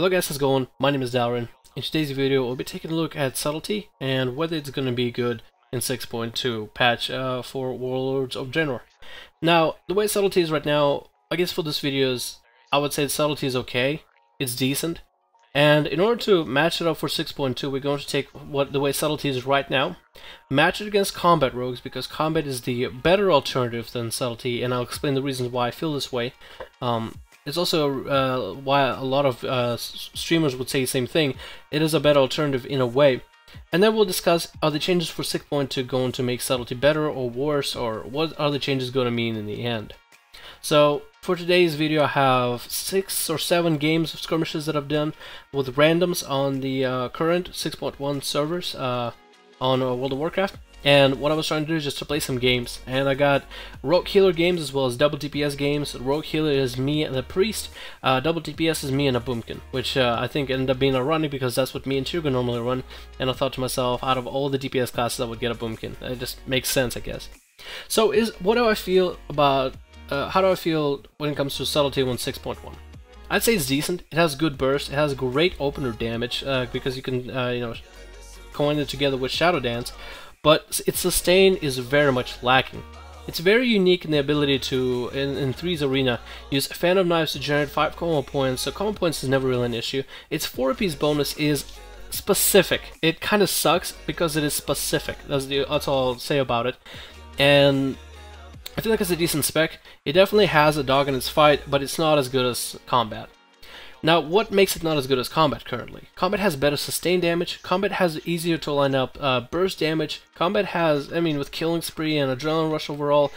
Hello guys, how's it going? My name is Dalrin. In today's video, we'll be taking a look at subtlety and whether it's going to be good in 6.2 patch for Warlords of Draenor. Now, the way subtlety is right now, I guess for this video I would say subtlety is okay. It's decent. And in order to match it up for 6.2, we're going to take the way subtlety is right now, match it against combat rogues, because combat is the better alternative than subtlety, and I'll explain the reasons why I feel this way. It's also why a lot of streamers would say the same thing. It is a better alternative in a way. And then we'll discuss, are the changes for 6.2 going to make subtlety better or worse, or what are the changes going to mean in the end. So for today's video I have 6 or 7 games of skirmishes that I've done with randoms on the current 6.1 servers on World of Warcraft. And what I was trying to do is just to play some games, and I got rogue healer games as well as double DPS games. Rogue healer is me and the priest, double DPS is me and a boomkin, which I think ended up being ironic because that's what me and Tirga normally run, and I thought to myself, out of all the DPS classes I would get a boomkin. It just makes sense, I guess. So what do I feel about, how do I feel when it comes to subtlety 1.6.1? I'd say it's decent. It has good burst, it has great opener damage, because you can combine it together with Shadow Dance. But its sustain is very much lacking. It's very unique in the ability to, in 3's arena, use Phantom Knives to generate 5 combo points, so combo points is never really an issue. Its 4-piece bonus is specific. It kind of sucks because it is specific. That's all I'll say about it. And I feel like it's a decent spec. It definitely has a dog in its fight, but it's not as good as combat. Now, what makes it not as good as combat currently? Combat has better sustain damage, combat has easier to line up burst damage, combat has, I mean, with Killing Spree and Adrenaline Rush overall,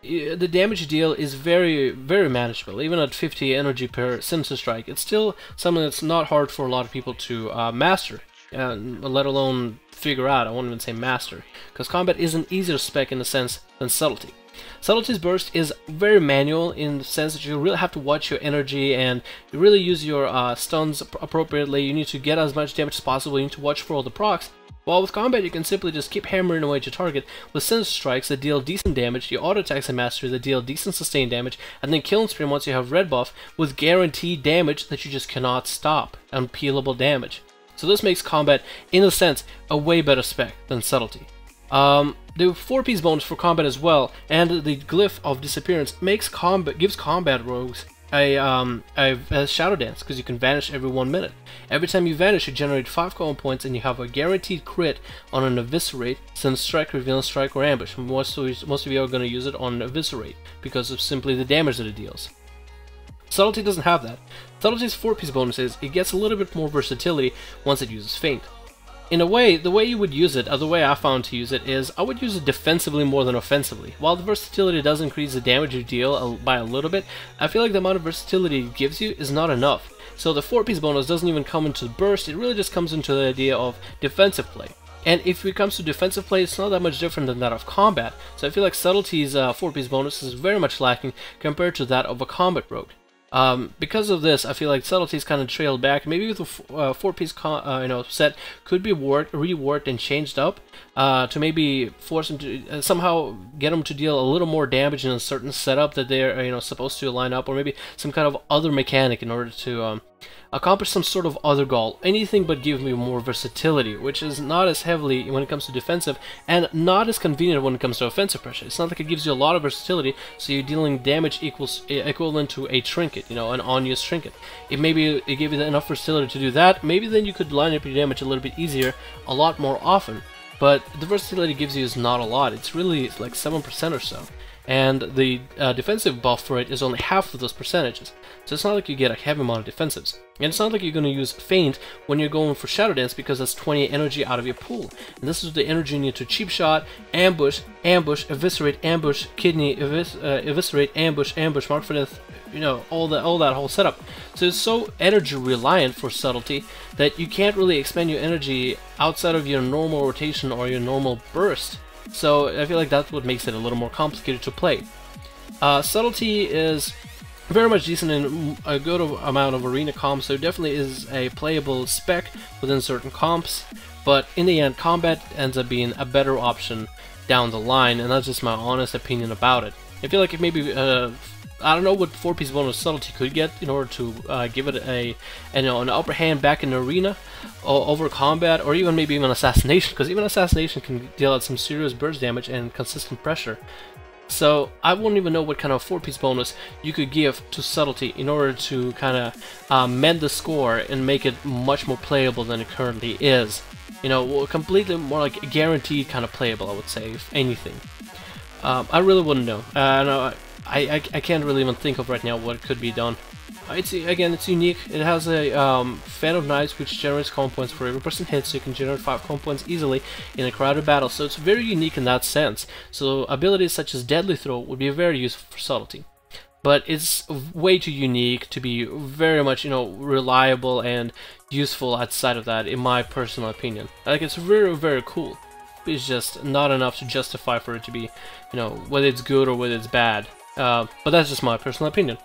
the damage you deal is very, very manageable. Even at 50 energy per Sinister Strike, it's still something that's not hard for a lot of people to master, let alone figure out. I won't even say master, because combat is an easier spec in a sense than subtlety. Subtlety's burst is very manual in the sense that you really have to watch your energy and you really use your stuns appropriately. You need to get as much damage as possible, you need to watch for all the procs. While with combat you can simply just keep hammering away at your target with Sinister Strikes that deal decent damage, your auto attacks and mastery that deal decent sustained damage, and then Killing Spree once you have red buff with guaranteed damage that you just cannot stop, unpeelable damage. So this makes combat, in a sense, a way better spec than subtlety. The 4-piece bonus for combat as well, and the glyph of disappearance gives combat rogues a Shadow Dance, because you can vanish every 1 minute. Every time you vanish, you generate 5 combo points, and you have a guaranteed crit on an Eviscerate, Send Strike, Reveal Strike, or Ambush. Most of you are going to use it on Eviscerate because of simply the damage that it deals. Subtlety doesn't have that. Subtlety's 4-piece bonus is it gets a little bit more versatility once it uses Feint. In a way, the way you would use it, or the way I found to use it, is I would use it defensively more than offensively. While the versatility does increase the damage you deal by a little bit, I feel like the amount of versatility it gives you is not enough. So the 4-piece bonus doesn't even come into the burst, it really just comes into the idea of defensive play. And if it comes to defensive play, it's not that much different than that of combat. So I feel like subtlety's 4-piece bonus is very much lacking compared to that of a combat rogue. Because of this, I feel like subtlety's kind of trailed back. Maybe with a 4-piece set could be reworked and changed up to maybe force them to somehow get them to deal a little more damage in a certain setup that they're supposed to line up, or maybe some kind of other mechanic in order to accomplish some sort of other goal. Anything but give me more versatility, which is not as heavily when it comes to defensive and not as convenient when it comes to offensive pressure. It's not like it gives you a lot of versatility, so you're dealing damage equivalent to a trinket, an on-use trinket. If maybe it gave you enough versatility to do that, maybe then you could line up your damage a little bit easier, a lot more often. But the versatility it gives you is not a lot. It's really like 7% or so. And the defensive buff for it is only half of those percentages. So it's not like you get a heavy amount of defensives. And it's not like you're going to use Feint when you're going for Shadow Dance, because that's 20 energy out of your pool. And this is the energy you need to cheap shot, ambush, eviscerate, ambush, kidney, eviscerate, ambush, mark for death, all that whole setup. So it's so energy reliant for subtlety that you can't really expend your energy outside of your normal rotation or your normal burst. So I feel like that's what makes it a little more complicated to play. Subtlety is very much decent in a good amount of arena comps, so it definitely is a playable spec within certain comps, but in the end combat ends up being a better option down the line, and that's just my honest opinion about it. I feel like if maybe I don't know what 4-piece bonus subtlety could get in order to give it an upper hand back in the arena, or over combat, or even maybe even assassination, because even assassination can deal out some serious burst damage and consistent pressure. So I wouldn't even know what kind of 4-piece bonus you could give to subtlety in order to kind of mend the score and make it much more playable than it currently is. You know, completely more like guaranteed kind of playable, I would say, if anything. I really wouldn't know. No, I can't really even think of right now what could be done. It's unique. It has a fan of knives which generates comp points for every person hit, so you can generate 5 comp points easily in a crowded battle. So it's very unique in that sense. So abilities such as Deadly Throw would be very useful for subtlety. But it's way too unique to be very much, you know, reliable and useful outside of that, in my personal opinion. Like, it's very, very cool. It's just not enough to justify for it to be, you know, whether it's good or whether it's bad. But that's just my personal opinion.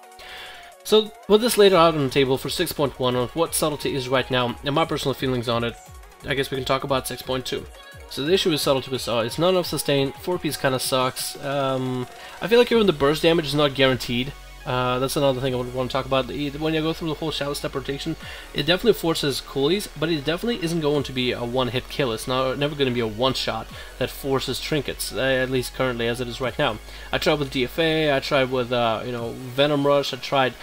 So, with this laid out on the table for 6.1 on what subtlety is right now, and my personal feelings on it, I guess we can talk about 6.2. So the issue with subtlety we saw, it's not enough sustain, 4-piece kind of sucks. I feel like even the burst damage is not guaranteed. That's another thing I would want to talk about. When you go through the whole Shadow Step rotation, it definitely forces coolies, but it definitely isn't going to be a one-hit kill. It's never going to be a one-shot that forces trinkets, at least currently as it is right now. I tried with DFA, I tried with you know, Venom Rush, I tried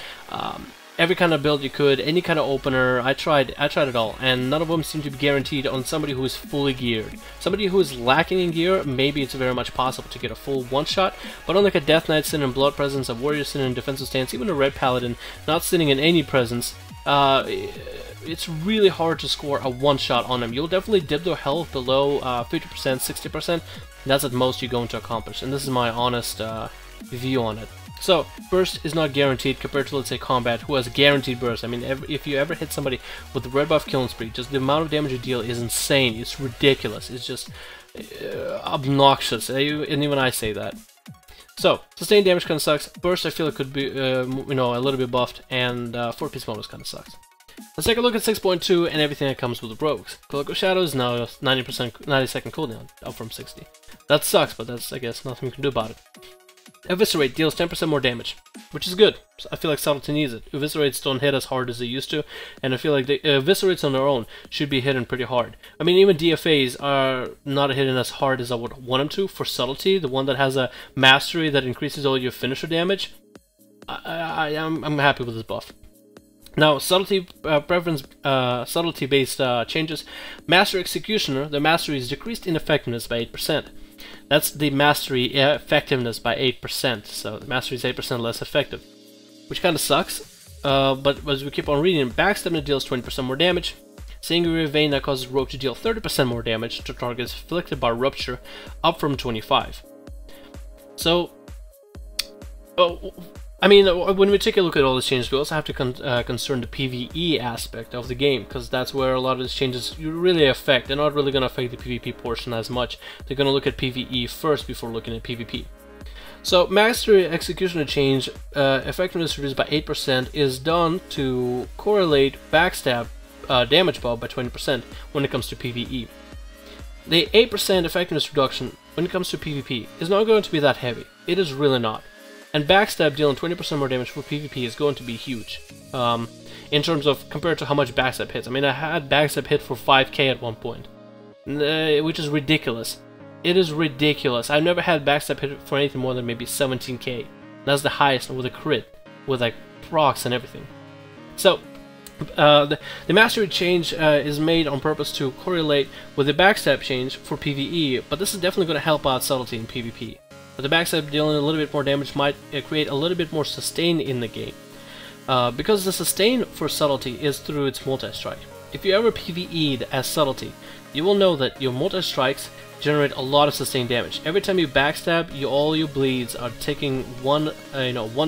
every kind of build you could, any kind of opener. I tried it all, and none of them seem to be guaranteed on somebody who is fully geared. Somebody who is lacking in gear, maybe it's very much possible to get a full one-shot, but on like a Death Knight sitting in Blood Presence, a Warrior sitting in Defensive Stance, even a Red Paladin not sitting in any presence, it's really hard to score a one-shot on them. You'll definitely dip their health below 50%, 60%. That's at most you're going to accomplish, and this is my honest view on it. So, burst is not guaranteed compared to, let's say, combat, who has a guaranteed burst. I mean, if you ever hit somebody with the red buff killing spree, just the amount of damage you deal is insane. It's ridiculous. It's just obnoxious, and even I say that. So, sustained damage kind of sucks. Burst, I feel it could be, you know, a little bit buffed, and 4-piece bonus kind of sucks. Let's take a look at 6.2 and everything that comes with the rogues. Cloak of Shadows now 90% cooldown, up from 60. That sucks, but that's, I guess, nothing we can do about it. Eviscerate deals 10% more damage, which is good. I feel like subtlety needs it. Eviscerates don't hit as hard as they used to, and I feel like the Eviscerates on their own should be hitting pretty hard. I mean, even DFAs are not hitting as hard as I would want them to for subtlety, the one that has a mastery that increases all your finisher damage. I'm happy with this buff. Now, subtlety preference, subtlety-based changes. Master Executioner, the mastery is decreased in effectiveness by 8%. That's the mastery effectiveness by 8%, so the mastery is 8% less effective, which kind of sucks, but as we keep on reading, Backstabbing deals 20% more damage, Singular Vein that causes Rogue to deal 30% more damage to targets afflicted by Rupture, up from 25. So, I mean, when we take a look at all these changes, we also have to concern the PvE aspect of the game, because that's where a lot of these changes really affect. They're not really going to affect the PvP portion as much. They're going to look at PvE first before looking at PvP. So, Mastery Executioner change, effectiveness reduced by 8%, is done to correlate Backstab damage buff by 20% when it comes to PvE. The 8% effectiveness reduction when it comes to PvP is not going to be that heavy. It is really not. And Backstab dealing 20% more damage for PvP is going to be huge. In terms of, compared to how much Backstab hits. I mean, I had Backstab hit for 5k at one point. Which is ridiculous. It is ridiculous. I've never had Backstab hit for anything more than maybe 17k. That's the highest with a crit. With like procs and everything. So, the Mastery change is made on purpose to correlate with the Backstab change for PvE. But this is definitely going to help out subtlety in PvP. But the Backstab dealing a little bit more damage might create a little bit more sustain in the game. Because the sustain for subtlety is through its multi-strike. If you ever PvE'd as subtlety, you will know that your multi-strikes generate a lot of sustained damage. Every time you backstab, all your bleeds are taking one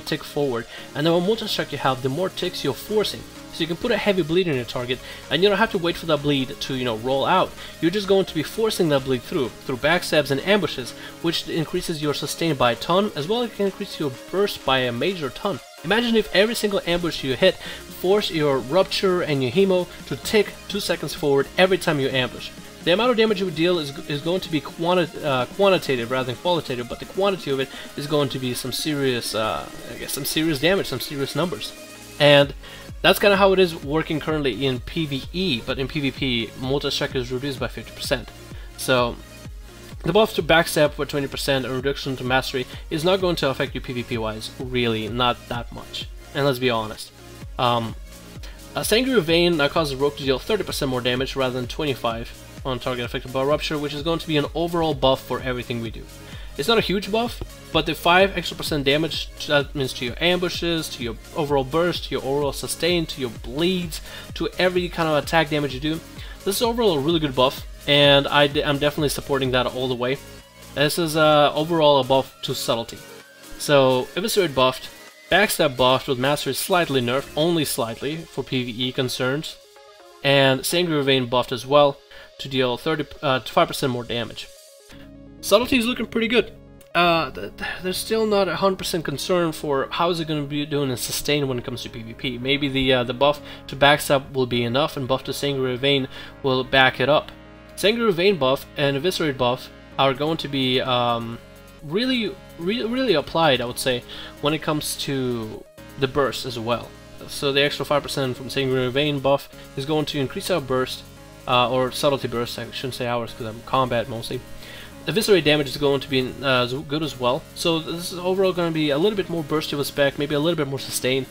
tick forward, and the more multi-strike you have, the more ticks you're forcing. So you can put a heavy bleed on your target, and you don't have to wait for that bleed to, roll out. You're just going to be forcing that bleed through backstabs and ambushes, which increases your sustain by a ton, as well as it can increase your burst by a major ton. Imagine if every single ambush you hit forced your Rupture and your Hemo to tick 2 seconds forward every time you ambush. The amount of damage it would deal is going to be quantitative rather than qualitative, but the quantity of it is going to be some serious, I guess, some serious damage, some serious numbers. And that's kind of how it is working currently in PvE, but in PvP, multi-strike is reduced by 50%. So the buff to backstab for 20% and reduction to mastery is not going to affect you PvP-wise, really, not that much. And let's be honest. Sanguinary Vein now causes Rogue to deal 30% more damage rather than 25% on target affected by Rupture, which is going to be an overall buff for everything we do. It's not a huge buff, but the 5% extra damage, that means to your ambushes, to your overall burst, to your overall sustain, to your bleeds, to every kind of attack damage you do. This is overall a really good buff, and I'm definitely supporting that all the way. This is overall a buff to subtlety. So, Eviscerate buffed, Backstab buffed with Mastery slightly nerfed, only slightly, for PvE concerns, and Sanguinary Vein buffed as well, to deal 5% more damage. Subtlety is looking pretty good. There's still not 100% concern for how is it going to be doing in sustain when it comes to PvP. Maybe the buff to backstab will be enough, and buff to Sanguinary Vein will back it up. Sanguinary Vein buff and Eviscerate buff are going to be really applied, I would say, when it comes to the burst as well. So the extra 5% from Sanguinary Vein buff is going to increase our burst, or subtlety burst. I shouldn't say ours because I'm combat mostly. Eviscerate damage is going to be good as well. So this is overall going to be a little bit more bursty with Spec, maybe a little bit more sustain.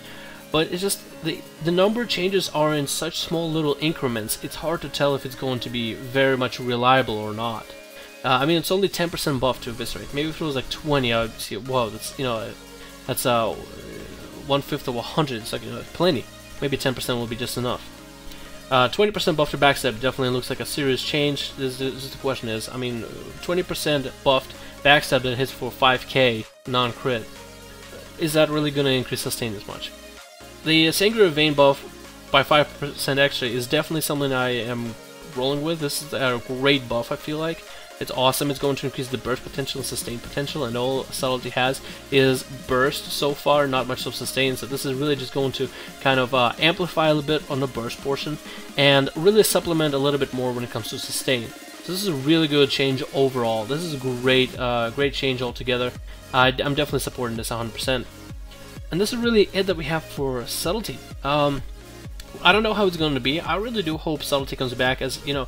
But it's just the number changes are in such small little increments. It's hard to tell if it's going to be very much reliable or not. I mean, it's only 10% buff to Eviscerate. Maybe if it was like 20, I would see, whoa, that's, you know, that's 1/5 of 100. It's like, you know, plenty. Maybe 10% will be just enough. 20% buff to backstab definitely looks like a serious change. This the question is, I mean, 20% buffed backstab that hits for 5k non-crit. Is that really going to increase sustain as much? The Sanguinary Vein buff by 5% extra is definitely something I am rolling with. This is a great buff, I feel like. It's awesome. It's going to increase the burst potential and sustain potential, and all Subtlety has is burst so far, not much of sustain, so this is really just going to kind of amplify a little bit on the burst portion, and really supplement a little bit more when it comes to sustain. So this is a really good change overall. This is a great change altogether. I'm definitely supporting this 100%. And this is really it that we have for Subtlety. I don't know how it's going to be. I really do hope Subtlety comes back as, you know,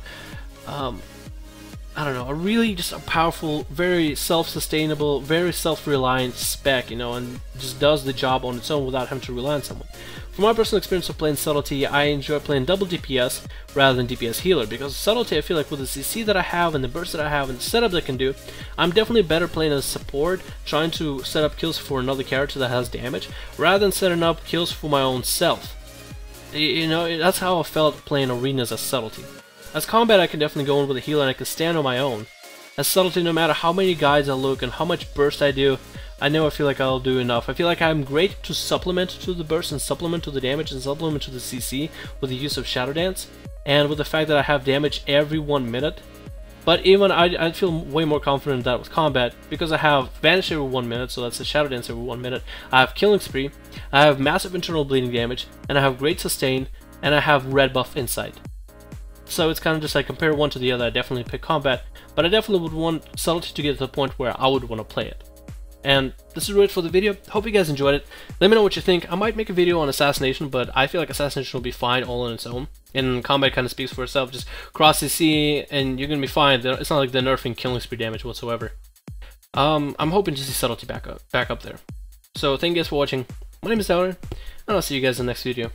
I don't know, a really just a powerful, very self-sustainable, very self-reliant spec, you know, and just does the job on its own without having to rely on someone. From my personal experience of playing Subtlety, I enjoy playing double DPS rather than DPS healer, because Subtlety, I feel like with the CC that I have and the burst that I have and the setup that I can do, I'm definitely better playing as support, trying to set up kills for another character that has damage, rather than setting up kills for my own self. You know, that's how I felt playing arenas as Subtlety. As combat, I can definitely go in with a healer and I can stand on my own. As Subtlety, no matter how many guides I look and how much burst I do, I know I feel like I'll do enough. I feel like I'm great to supplement to the burst and supplement to the damage and supplement to the CC with the use of Shadow Dance, and with the fact that I have damage every 1 minute. But even I feel way more confident in that with combat, because I have Vanish every 1 minute, so that's a Shadow Dance every 1 minute. I have Killing Spree, I have massive internal bleeding damage, and I have great sustain, and I have red buff insight. So it's kind of just like compare one to the other. I definitely pick combat, but I definitely would want Subtlety to get to the point where I would want to play it. And this is it for the video. Hope you guys enjoyed it. Let me know what you think. I might make a video on Assassination, but I feel like Assassination will be fine all on its own. And combat kind of speaks for itself. Just cross CC and you're going to be fine. It's not like they're nerfing Killing Spree damage whatsoever. I'm hoping to see Subtlety back up there. So thank you guys for watching. My name is Downer, and I'll see you guys in the next video.